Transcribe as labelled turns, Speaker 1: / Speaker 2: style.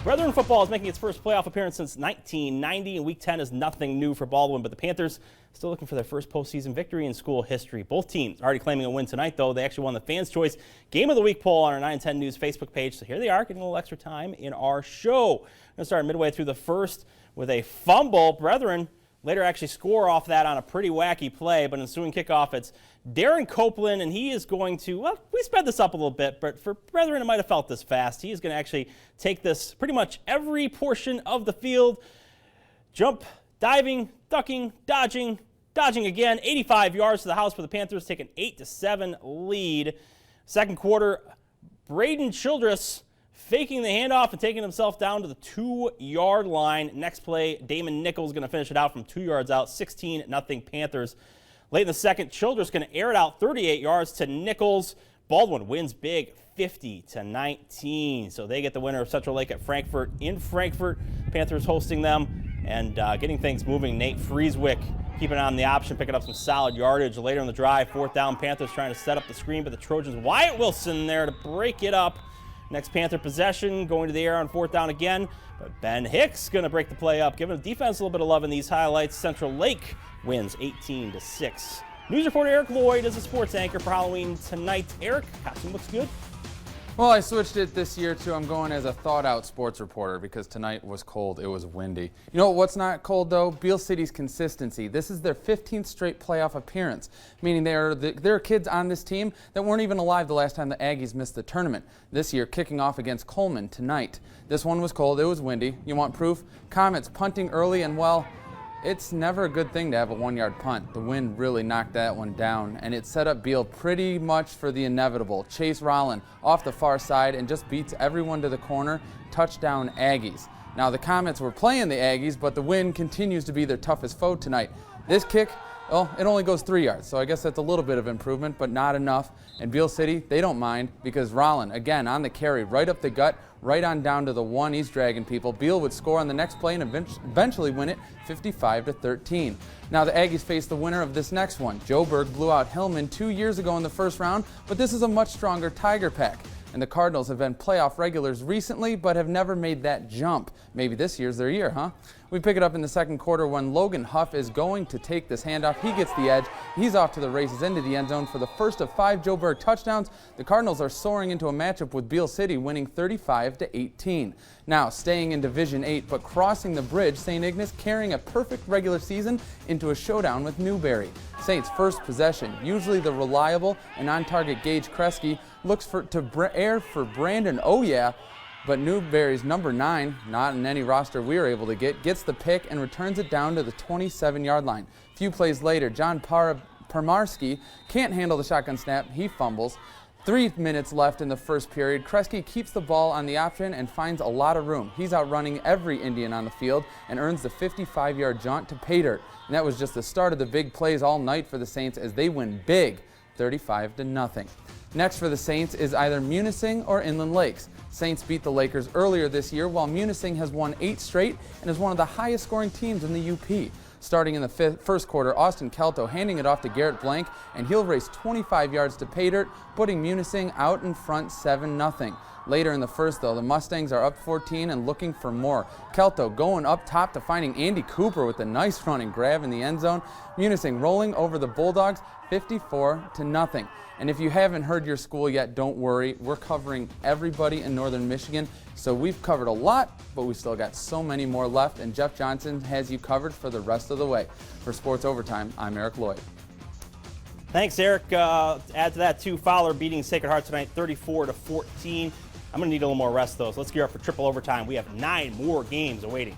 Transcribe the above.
Speaker 1: Brethren football is making its first playoff appearance since 1990, and Week 10 is nothing new for Baldwin, but the Panthers still looking for their first postseason victory in school history. Both teams already claiming a win tonight, though. They actually won the Fans' Choice Game of the Week poll on our 910 News Facebook page, so here they are getting a little extra time in our show. We're going to start midway through the first with a fumble. Brethren later actually score off that on a pretty wacky play, but ensuing kickoff, it's Darren Copeland, and he is going to, well, we sped this up a little bit, but for Brethren, it might have felt this fast. He is going to actually take this pretty much every portion of the field. Jump, diving, ducking, dodging again. 85 yards to the house for the Panthers, take an 8-7 lead. Second quarter, Braden Childress faking the handoff and taking himself down to the 2-yard line. Next play, Damon Nichols going to finish it out from 2 yards out, 16-0 Panthers. Late in the second, Childress going to air it out 38 yards to Nichols. Baldwin wins big, 50-19. So they get the winner of Central Lake at Frankfort in Frankfort. Panthers hosting them and getting things moving. Nate Frieswick keeping on the option, picking up some solid yardage. Later in the drive, fourth down, Panthers trying to set up the screen, but the Trojans, Wyatt Wilson there to break it up. Next Panther possession, going to the air on fourth down again, but Ben Hicks going to break the play up, giving the defense a little bit of love in these highlights. Central Lake wins 18-6. News reporter Eric Lloyd is a sports anchor for Halloween tonight. Eric, costume looks good.
Speaker 2: Well, I switched it this year too. I'm going as a thought-out sports reporter because tonight was cold. It was windy. You know what's not cold though? Beal City's consistency. This is their 15th straight playoff appearance, meaning there are kids on this team that weren't even alive the last time the Aggies missed the tournament. This year, kicking off against Coleman tonight. This one was cold. It was windy. You want proof? Comets punting early, and well, it's never a good thing to have a 1-yard punt. The wind really knocked that one down, and it set up Beal pretty much for the inevitable. Chase Rollin off the far side and just beats everyone to the corner. Touchdown Aggies. Now the Comets were playing the Aggies, but the wind continues to be their toughest foe tonight. This kick, well, it only goes 3 yards, so I guess that's a little bit of improvement, but not enough. And Beal City, they don't mind because Rollin, again, on the carry, right up the gut, right on down to the 1. He's dragging people. Beal would score on the next play and eventually win it 55-13. Now the Aggies face the winner of this next one. Joburg blew out Hillman 2 years ago in the first round, but this is a much stronger Tiger pack. And the Cardinals have been playoff regulars recently, but have never made that jump. Maybe this year's their year, huh? We pick it up in the second quarter when Logan Huff is going to take this handoff. He gets the edge. He's off to the races into the end zone for the first of 5 Joburg touchdowns. The Cardinals are soaring into a matchup with Beal City, winning 35-18. Now, staying in Division 8, but crossing the bridge, St. Ignace carrying a perfect regular season into a showdown with Newberry. Saints' first possession, usually the reliable and on-target Gage Kresge, looks to air for Brandon Oya, but Newberry's number 9, not in any roster we were able to get, gets the pick and returns it down to the 27-yard line. A few plays later, John Parmarski can't handle the shotgun snap. He fumbles. 3 minutes left in the first period. Kresge keeps the ball on the option and finds a lot of room. He's outrunning every Indian on the field and earns the 55-yard jaunt to pay dirt. And that was just the start of the big plays all night for the Saints as they win big, 35-0. Next for the Saints is either Munising or Inland Lakes. Saints beat the Lakers earlier this year, while Munising has won 8 straight and is one of the highest scoring teams in the UP. Starting in the first quarter, Austin Kelto handing it off to Garrett Blank, and he'll race 25 yards to pay dirt, putting Munising out in front 7-0. Later in the first, though, the Mustangs are up 14 and looking for more. Kelto going up top to finding Andy Cooper with a nice running grab in the end zone. Munising rolling over the Bulldogs 54-0. And if you haven't heard your school yet, don't worry. We're covering everybody in Northern Michigan. So we've covered a lot, but we still got so many more left. And Jeff Johnson has you covered for the rest of the way. For Sports Overtime, I'm Eric Lloyd.
Speaker 1: Thanks, Eric. Add to that, too, Fowler beating Sacred Heart tonight 34-14. I'm going to need a little more rest, though, so let's gear up for triple overtime. We have 9 more games awaiting.